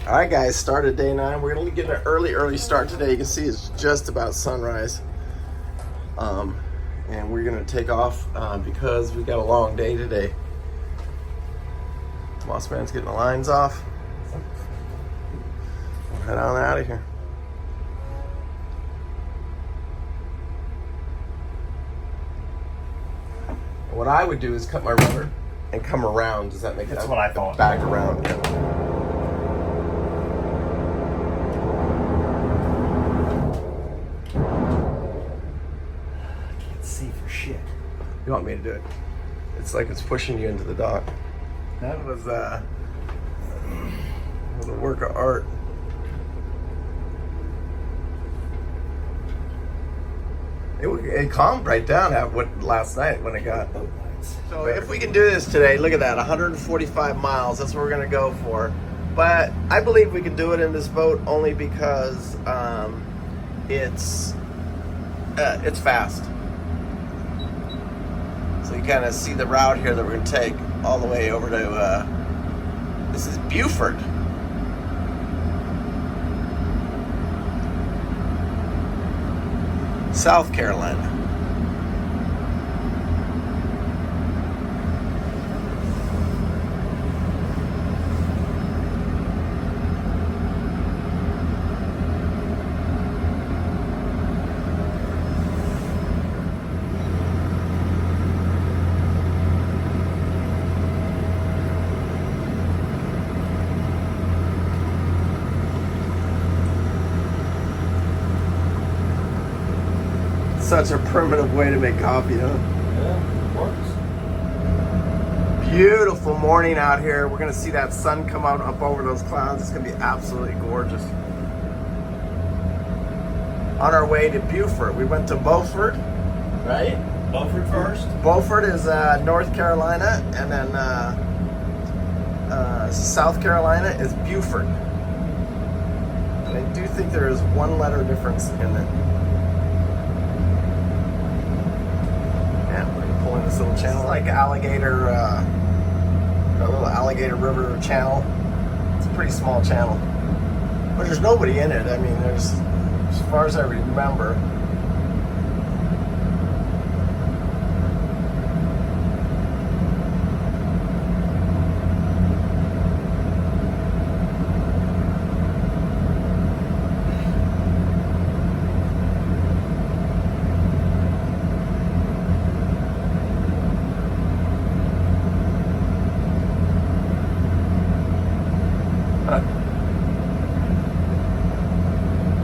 All right, guys, started day 9. We're gonna get an early start today. You can see it's just about sunrise. And we're gonna take off because we got a long day today. Moss Man's getting the lines off. We'll head on out of here. What I would do is cut my rudder and come around. Does that make That's sense? what I thought. Back around, yeah. I can't see for shit. You want me to do it? It's like it's pushing you into the dock. That was a work of art. It calmed right down last night when it got. So if we can do this today, look at that, 145 miles. That's what we're gonna go for. But I believe we can do it in this boat only because it's fast. So you kind of see the route here that we're gonna take all the way over to. This is Beaufort. South Carolina. Such a primitive way to make coffee, huh? Yeah, it works. Beautiful morning out here. We're gonna see that sun come out up over those clouds. It's gonna be absolutely gorgeous. On our way to Beaufort, we went to Beaufort, right? Beaufort first. Beaufort is North Carolina, and then South Carolina is Beaufort. And I do think there is one letter difference in it. Pulling this little channel, like alligator, a little alligator river channel. It's a pretty small channel, but there's nobody in it. I mean, there's, as far as I remember.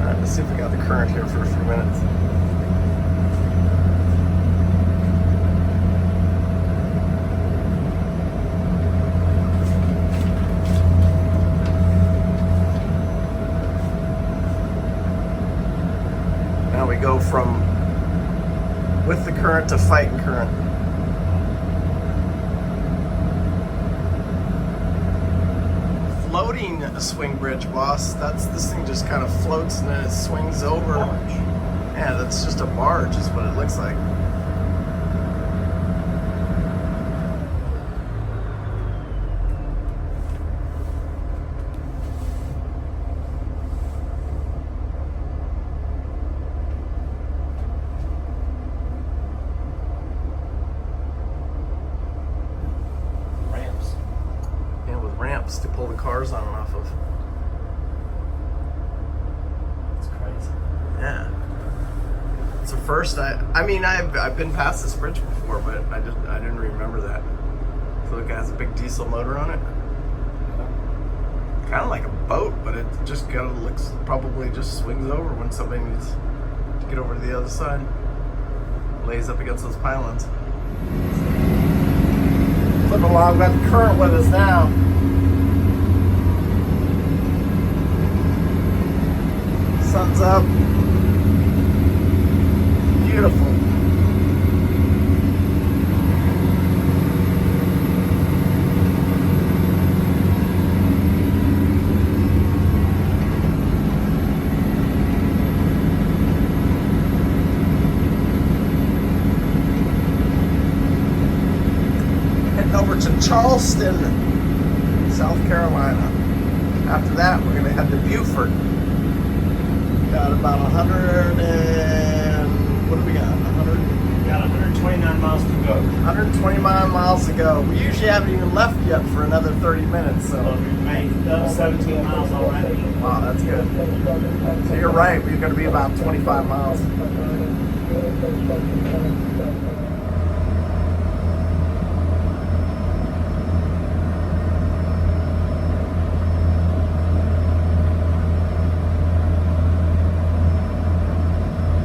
Alright, let's see if we got the current here for a few minutes. Now we go from with the current to fighting current. Floating swing bridge, boss. This thing just kind of floats and then it swings over. Barge. Yeah, that's just a barge is what it looks like. Ramps. Yeah, with ramps to pull the cars on and off of. It's crazy. Yeah. It's the first I mean I've been past this bridge before, but I didn't remember that. So it has a big diesel motor on it. Kind of like a boat, but it just kind of looks, probably just swings over when somebody needs to get over to the other side. Lays up against those pylons. Flipping along, got the current with us now. Sun's up. Beautiful. Heading over to Charleston, South Carolina. After that, we're gonna head to Beaufort. Got about 100 and what do we got? 100. We got 129 miles to go. 129 miles to go. We usually haven't even left yet for another 30 minutes. So We've made 17 miles already. wow, that's good. So you're right. We're gonna be about 25 miles.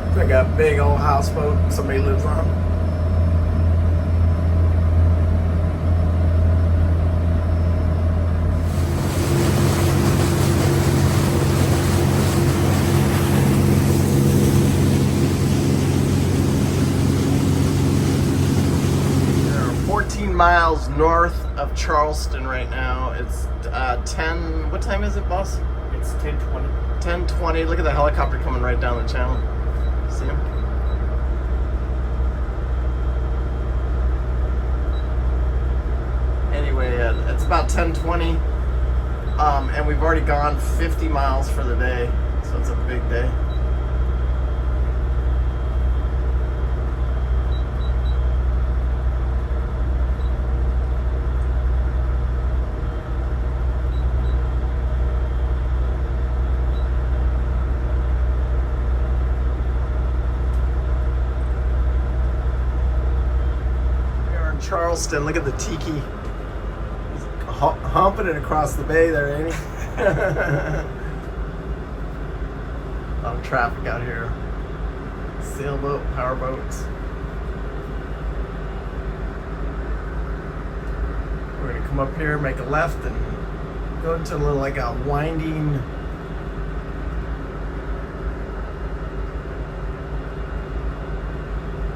It's like a big old houseboat somebody lives on. There are 14 miles north of Charleston right now. It's 10. What time is it, boss? It's 10:20. 10:20. Look at the helicopter coming right down the channel. See him? Anyway, it's about 10:20, and we've already gone 50 miles for the day, so it's a big day. Charleston, look at the tiki. He's humping it across the bay there, ain't he? A lot of traffic out here. Sailboat, powerboats. We're gonna come up here, make a left, and go into a little like a winding.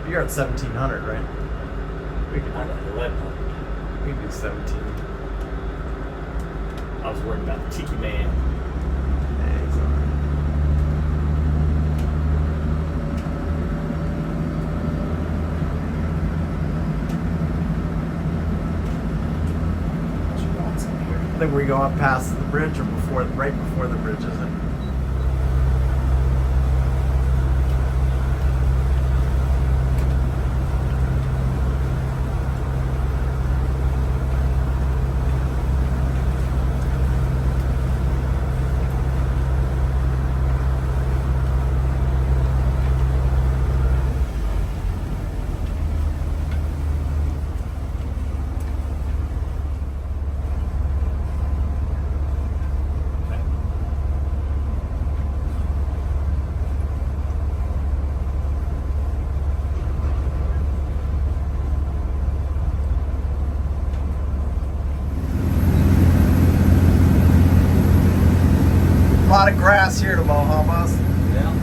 You're at 1700, right? We could I'm do, at 1100. we could do 17. I was worried about the Tiki Man. Yeah, he's all right. What's your thoughts in here? I think we go up past the bridge or before, right before the bridge, isn't it? A lot of grass here tomorrow, huh, boss? Yeah.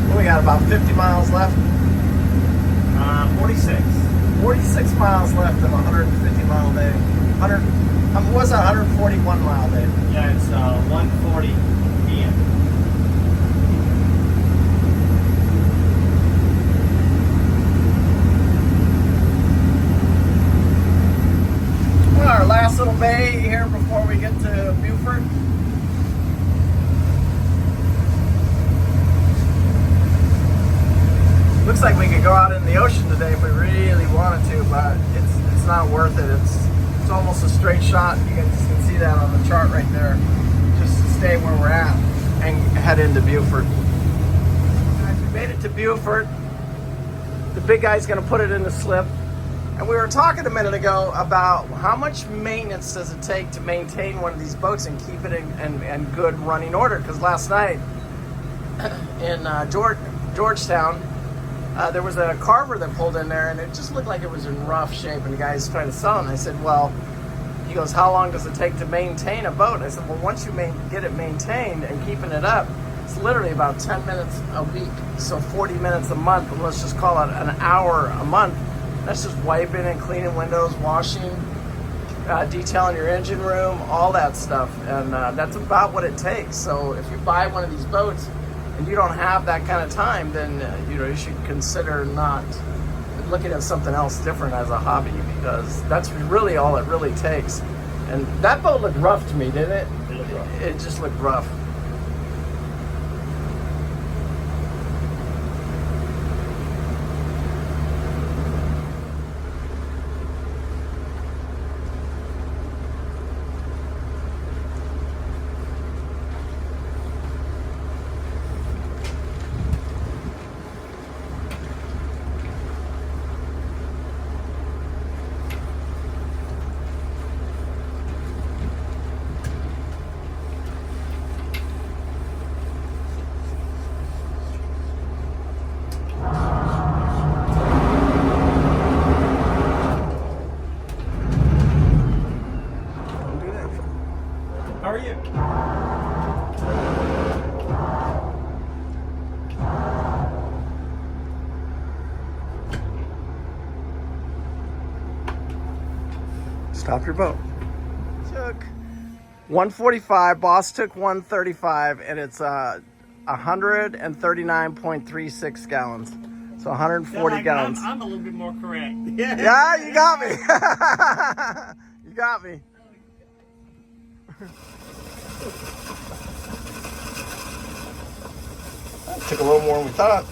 Well, we got about 50 miles left. 46. 46 miles left of a 150 mile day. 100, what's that, 141 mile day? Yeah, it's 1:40 p.m. Well, our last little bay here before we get to Beaufort. Looks like we could go out in the ocean today if we really wanted to, but it's not worth it. It's almost a straight shot. You guys can see that on the chart right there. Just stay where we're at and head into Beaufort. Guys, we made it to Beaufort. The big guy's gonna put it in the slip. And we were talking a minute ago about how much maintenance does it take to maintain one of these boats and keep it in good running order. Because last night in Georgetown, there was a carver that pulled in there and it just looked like it was in rough shape, and the guy's trying to sell it. And I said, well, he goes, how long does it take to maintain a boat? And I said, well, once you get it maintained and keeping it up, it's literally about 10 minutes a week. So 40 minutes a month, and let's just call it an hour a month. That's just wiping and cleaning windows, washing, detailing your engine room, all that stuff. And that's about what it takes. So if you buy one of these boats, and you don't have that kind of time, then you should consider not looking at something else different as a hobby, because that's really all it really takes. And that boat looked rough to me, didn't it? It looked rough. It just looked rough. How are you? Stop your boat. Took 145, boss took 135, and it's 139.36 gallons. So 140 gallons. I'm a little bit more correct. Yeah, you got me. You got me. That took a little more than we thought.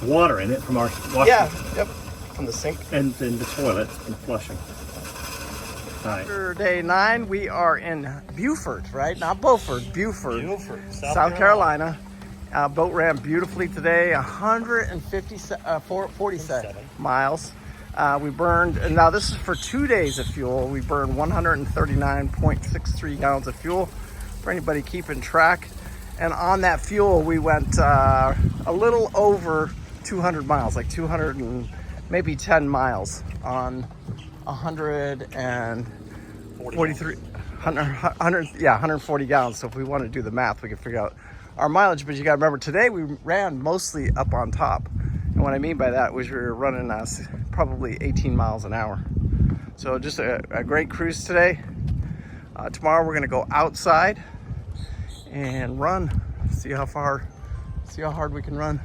Water in it from our washing. Yeah, yep, from the sink. And in the toilet and flushing. All right. Day 9, we are in Beaufort, right? Not Beaufort, Beaufort, South Carolina. Boat ran beautifully today, 147 miles. We burned, and now this is for 2 days of fuel. We burned 139.63 gallons of fuel for anybody keeping track. And on that fuel, we went a little over 200 miles, like 200 and maybe 10 miles on 140 gallons. So if we want to do the math, we can figure out our mileage. But you got to remember, today we ran mostly up on top. And what I mean by that was we were running probably 18 miles an hour. So just a great cruise today. Tomorrow we're going to go outside and run, see how hard we can run.